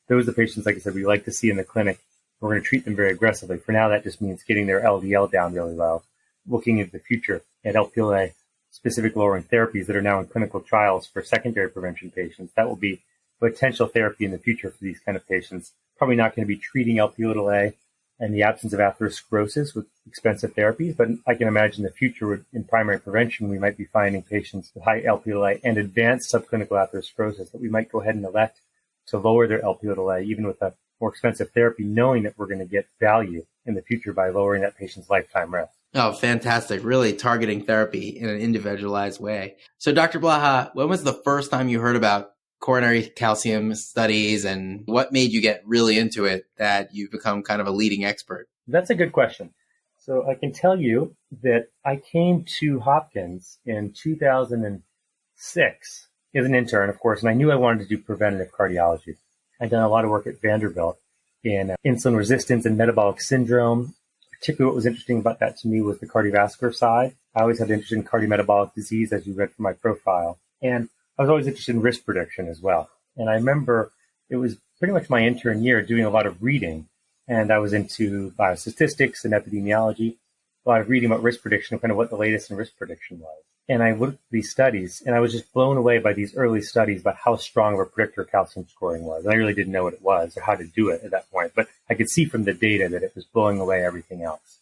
Those are the patients, like I said, we like to see in the clinic. We're going to treat them very aggressively. For now, that just means getting their LDL down really low, looking into the future at Lp(a) specific lowering therapies that are now in clinical trials for secondary prevention patients. That will be potential therapy in the future for these kind of patients. Probably not going to be treating Lp(a) and the absence of atherosclerosis with expensive therapies, but I can imagine the future in primary prevention, we might be finding patients with high Lp(a) and advanced subclinical atherosclerosis that we might go ahead and elect to lower their Lp(a), even with a more expensive therapy, knowing that we're going to get value in the future by lowering that patient's lifetime risk. Oh, fantastic. Really targeting therapy in an individualized way. So Dr. Blaha, when was the first time you heard about coronary calcium studies and what made you get really into it that you've become kind of a leading expert? That's a good question. So I can tell you that I came to Hopkins in 2006 as an intern, of course, and I knew I wanted to do preventative cardiology. I'd done a lot of work at Vanderbilt in insulin resistance and metabolic syndrome. Particularly what was interesting about that to me was the cardiovascular side. I always had interest in cardiometabolic disease, as you read from my profile. And I was always interested in risk prediction as well. And I remember it was pretty much my intern year doing a lot of reading. And I was into biostatistics and epidemiology, a lot of reading about risk prediction and kind of what the latest in risk prediction was. And I looked at these studies, and I was just blown away by these early studies about how strong of a predictor calcium scoring was. And I really didn't know what it was or how to do it at that point. But I could see from the data that it was blowing away everything else.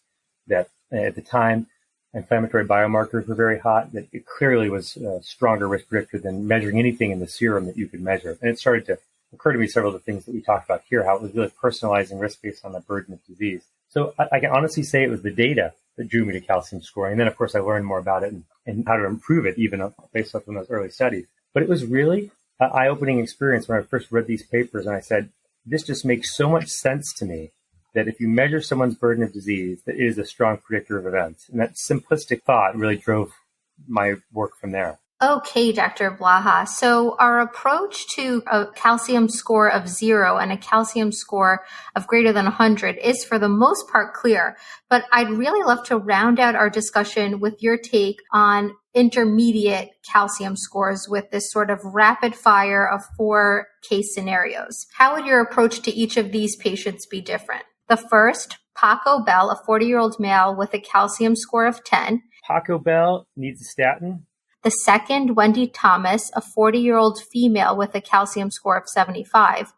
That at the time, inflammatory biomarkers were very hot, that it clearly was a stronger risk predictor than measuring anything in the serum that you could measure. And it started to occur to me several of the things that we talked about here, how it was really personalizing risk based on the burden of disease. So I can honestly say it was the data that drew me to calcium scoring. And then, of course, I learned more about it and how to improve it, even based off of those early studies. But it was really an eye-opening experience when I first read these papers, and I said, this just makes so much sense to me that if you measure someone's burden of disease, that it is a strong predictor of events. And that simplistic thought really drove my work from there. Okay, Dr. Blaha. So our approach to a calcium score of 0 and a calcium score of greater than 100 is for the most part clear, but I'd really love to round out our discussion with your take on intermediate calcium scores with this sort of rapid fire of 4 case scenarios. How would your approach to each of these patients be different? The first, Paco Bell, a 40-year-old male with a calcium score of 10. Paco Bell needs a statin. The second, Wendy Thomas, a 40-year-old female with a calcium score of 75.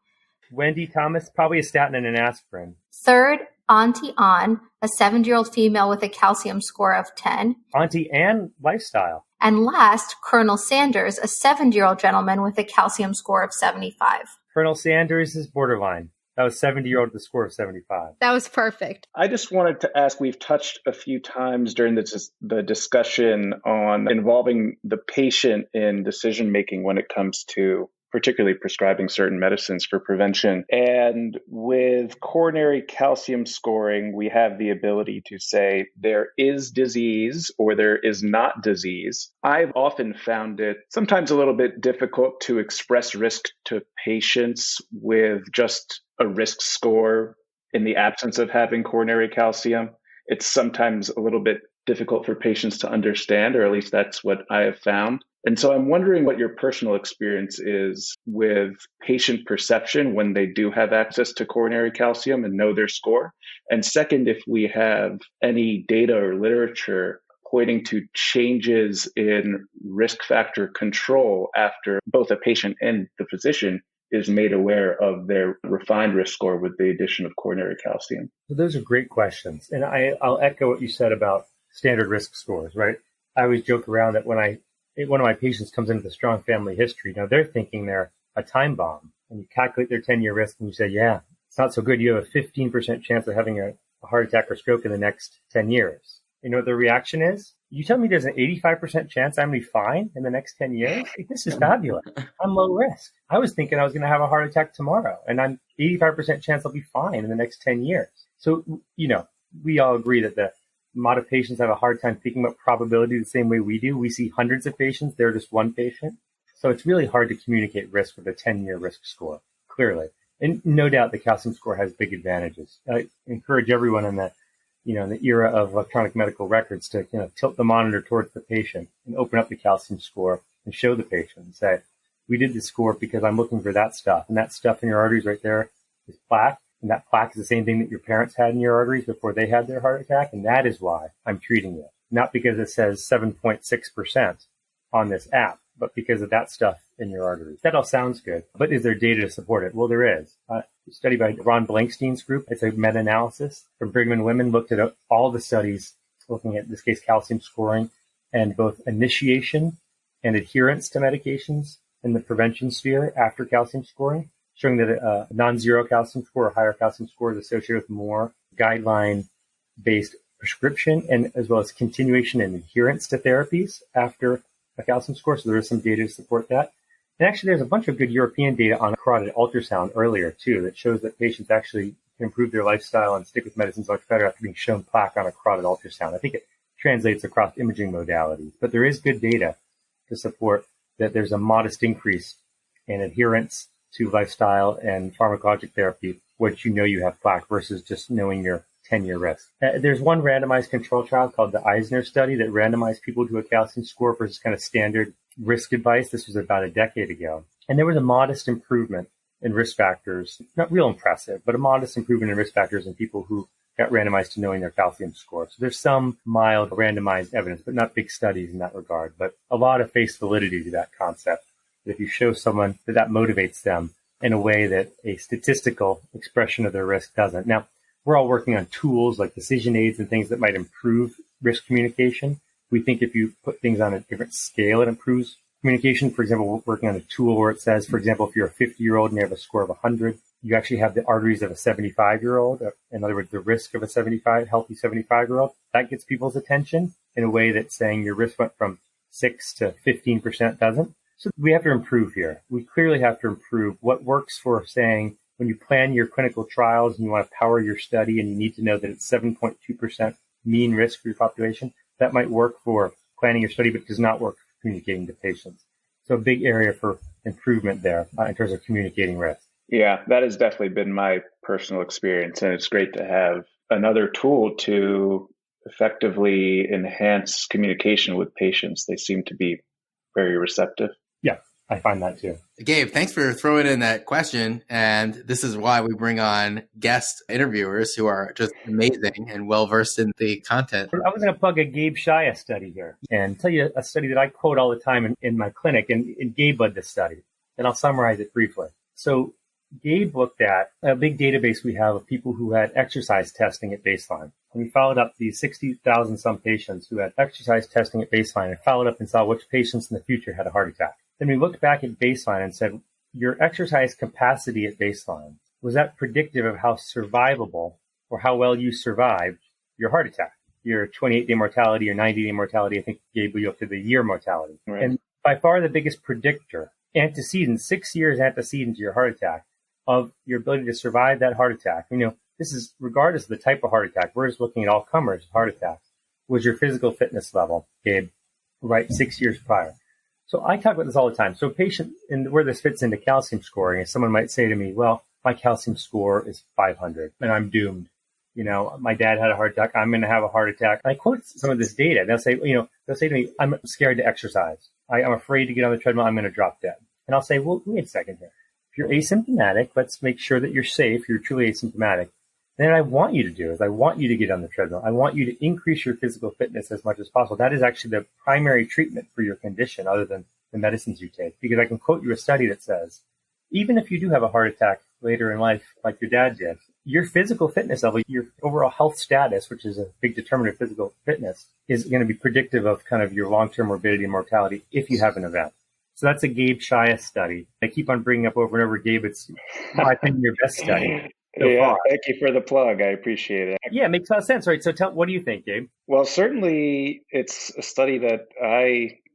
Wendy Thomas, probably a statin and an aspirin. Third, Auntie Ann, a 70-year-old female with a calcium score of 10. Auntie Ann lifestyle. And last, Colonel Sanders, a 70-year-old gentleman with a calcium score of 75. Colonel Sanders is borderline. That was 70-year-old with a score of 75. That was perfect. I just wanted to ask, we've touched a few times during the discussion on involving the patient in decision-making when it comes to particularly prescribing certain medicines for prevention. And with coronary calcium scoring, we have the ability to say there is disease or there is not disease. I've often found it sometimes a little bit difficult to express risk to patients with just a risk score in the absence of having coronary calcium. It's sometimes a little bit difficult for patients to understand, or at least that's what I have found. And so I'm wondering what your personal experience is with patient perception when they do have access to coronary calcium and know their score. And second, if we have any data or literature pointing to changes in risk factor control after both a patient and the physician is made aware of their refined risk score with the addition of coronary calcium. So those are great questions. And I'll echo what you said about standard risk scores, right? I always joke around that when one of my patients comes in with a strong family history, now they're thinking they're a time bomb. And you calculate their 10-year risk and you say, yeah, it's not so good. You have a 15% chance of having a heart attack or stroke in the next 10 years. You know what their reaction is? You tell me there's an 85% chance I'm going to be fine in the next 10 years? This is fabulous. I'm low risk. I was thinking I was going to have a heart attack tomorrow, and I'm 85% chance I'll be fine in the next 10 years. So, we all agree that a lot of patients have a hard time thinking about probability the same way we do. We see hundreds of patients. They're just one patient. So it's really hard to communicate risk with a 10-year risk score, clearly. And no doubt the calcium score has big advantages. I encourage everyone in the era of electronic medical records to tilt the monitor towards the patient and open up the calcium score and show the patient and say, we did this score because I'm looking for that stuff. And that stuff in your arteries right there is plaque. And that plaque is the same thing that your parents had in your arteries before they had their heart attack. And that is why I'm treating it. Not because it says 7.6% on this app, but because of that stuff in your arteries. That all sounds good, but is there data to support it? Well, there is. A study by Ron Blankstein's group, it's a meta-analysis from Brigham and Women, looked at all the studies looking at, in this case, calcium scoring and both initiation and adherence to medications in the prevention sphere after calcium scoring, showing that a non-zero calcium score or higher calcium score is associated with more guideline-based prescription and as well as continuation and adherence to therapies after a calcium score. So there is some data to support that. And actually, there's a bunch of good European data on carotid ultrasound earlier, too, that shows that patients actually can improve their lifestyle and stick with medicines much better after being shown plaque on a carotid ultrasound. I think it translates across imaging modalities. But there is good data to support that there's a modest increase in adherence to lifestyle and pharmacologic therapy once you know you have plaque versus just knowing your 10-year risk. There's one randomized control trial called the Eisner study that randomized people to a calcium score versus kind of standard risk advice. This was about a decade ago. And there was a modest improvement in risk factors, not real impressive, but a modest improvement in risk factors in people who got randomized to knowing their calcium score. So there's some mild randomized evidence, but not big studies in that regard, but a lot of face validity to that concept. That if you show someone that motivates them in a way that a statistical expression of their risk doesn't. Now, we're all working on tools like decision aids and things that might improve risk communication. We think if you put things on a different scale, it improves communication. For example, we're working on a tool where it says, for example, if you're a 50-year-old and you have a score of 100, you actually have the arteries of a 75-year-old. In other words, the risk of a healthy 75-year-old. That gets people's attention in a way that's saying your risk went from 6 to 15% doesn't. So we have to improve here. We clearly have to improve what works for saying when you plan your clinical trials and you want to power your study and you need to know that it's 7.2% mean risk for your population, that might work for planning your study, but does not work for communicating to patients. So a big area for improvement there in terms of communicating risk. Yeah, that has definitely been my personal experience. And it's great to have another tool to effectively enhance communication with patients. They seem to be very receptive. Yeah, I find that too. Gabe, thanks for throwing in that question. And this is why we bring on guest interviewers who are just amazing and well-versed in the content. I was going to plug a Gabe Shia study here and tell you a study that I quote all the time in my clinic, and Gabe led this study. And I'll summarize it briefly. So Gabe looked at a big database we have of people who had exercise testing at baseline. And we followed up these 60,000 some patients who had exercise testing at baseline and followed up and saw which patients in the future had a heart attack. Then we looked back at baseline and said, your exercise capacity at baseline, was that predictive of how survivable or how well you survived your heart attack? Your 28-day mortality or 90-day mortality, I think Gabe, we looked at the year mortality. Right. And by far the biggest predictor, antecedent, 6 years antecedent to your heart attack, of your ability to survive that heart attack. This is regardless of the type of heart attack. We're just looking at all comers heart attacks. Was your physical fitness level, Gabe, right 6 years prior? So I talk about this all the time. So patient, and where this fits into calcium scoring is someone might say to me, well, my calcium score is 500 and I'm doomed. My dad had a heart attack. I'm going to have a heart attack. And I quote some of this data. They'll say to me, I'm scared to exercise. I'm afraid to get on the treadmill. I'm going to drop dead. And I'll say, well, wait a second here. If you're asymptomatic, let's make sure that you're safe. You're truly asymptomatic. Then what I want you to do is I want you to get on the treadmill. I want you to increase your physical fitness as much as possible. That is actually the primary treatment for your condition other than the medicines you take. Because I can quote you a study that says, even if you do have a heart attack later in life, like your dad did, your physical fitness level, your overall health status, which is a big determinant of physical fitness, is going to be predictive of kind of your long-term morbidity and mortality if you have an event. So that's a Gabe Shia study. I keep on bringing up over and over, Gabe, it's, I think, your best study. Thank you for the plug. I appreciate it. Yeah, it makes a lot of sense, right? So what do you think, Gabe? Well, certainly it's a study that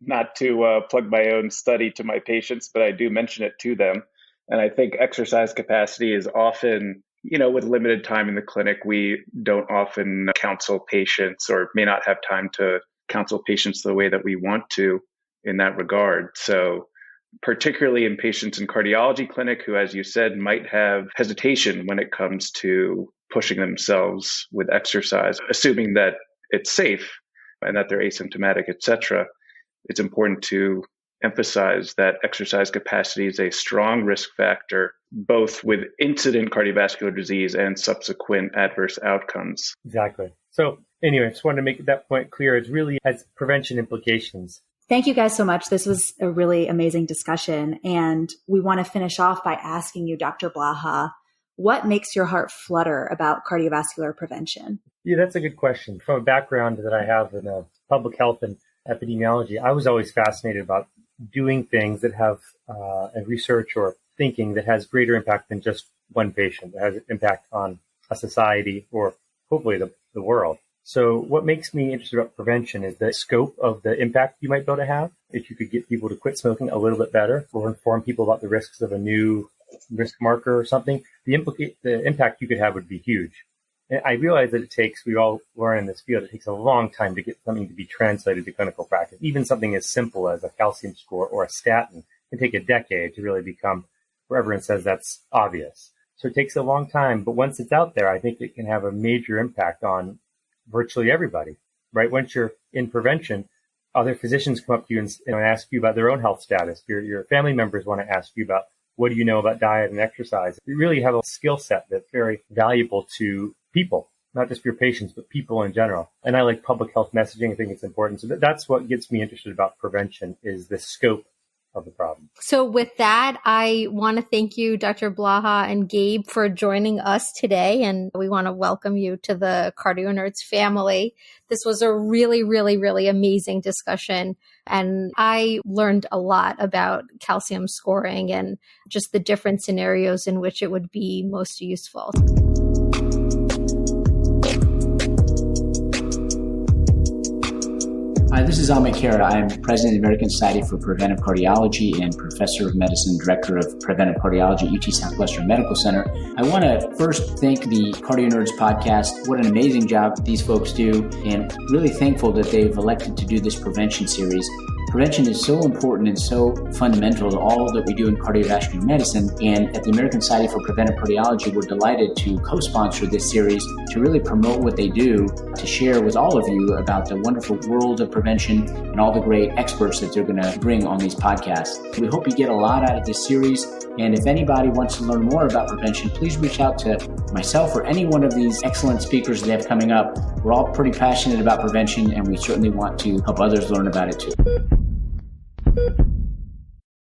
not to plug my own study to my patients, but I do mention it to them. And I think exercise capacity is often, with limited time in the clinic, we don't often counsel patients or may not have time to counsel patients the way that we want to in that regard. So particularly in patients in cardiology clinic who, as you said, might have hesitation when it comes to pushing themselves with exercise, assuming that it's safe and that they're asymptomatic, et cetera. It's important to emphasize that exercise capacity is a strong risk factor, both with incident cardiovascular disease and subsequent adverse outcomes. Exactly. So anyway, I just wanted to make that point clear. It really has prevention implications. Thank you guys so much. This was a really amazing discussion. And we want to finish off by asking you, Dr. Blaha, what makes your heart flutter about cardiovascular prevention? Yeah, that's a good question. From a background that I have in public health and epidemiology, I was always fascinated about doing things that have and research or thinking that has greater impact than just one patient, that has an impact on a society or hopefully the world. So what makes me interested about prevention is the scope of the impact you might be able to have. If you could get people to quit smoking a little bit better or inform people about the risks of a new risk marker or something, the impact you could have would be huge. And I realize that we all learn in this field, it takes a long time to get something to be translated to clinical practice. Even something as simple as a calcium score or a statin can take a decade to really become where everyone says that's obvious. So it takes a long time, but once it's out there, I think it can have a major impact on virtually everybody, right? Once you're in prevention, other physicians come up to you and ask you about their own health status. Your family members want to ask you about what do you know about diet and exercise. You really have a skill set that's very valuable to people, not just your patients, but people in general. And I like public health messaging. I think it's important. So that's what gets me interested about prevention is the scope of the problem. So with that, I want to thank you, Dr. Blaha and Gabe, for joining us today. And we want to welcome you to the CardioNerds family. This was a really, really, really amazing discussion. And I learned a lot about calcium scoring and just the different scenarios in which it would be most useful. Hi, this is Amit Khera. I'm president of the American Society for Preventive Cardiology and professor of medicine, director of preventive cardiology at UT Southwestern Medical Center. I want to first thank the CardioNerds podcast. What an amazing job these folks do, and really thankful that they've elected to do this prevention series. Prevention is so important and so fundamental to all that we do in cardiovascular medicine. And at the American Society for Preventive Cardiology, we're delighted to co-sponsor this series to really promote what they do, to share with all of you about the wonderful world of prevention and all the great experts that they're going to bring on these podcasts. We hope you get a lot out of this series. And if anybody wants to learn more about prevention, please reach out to myself or any one of these excellent speakers they have coming up. We're all pretty passionate about prevention, and we certainly want to help others learn about it too.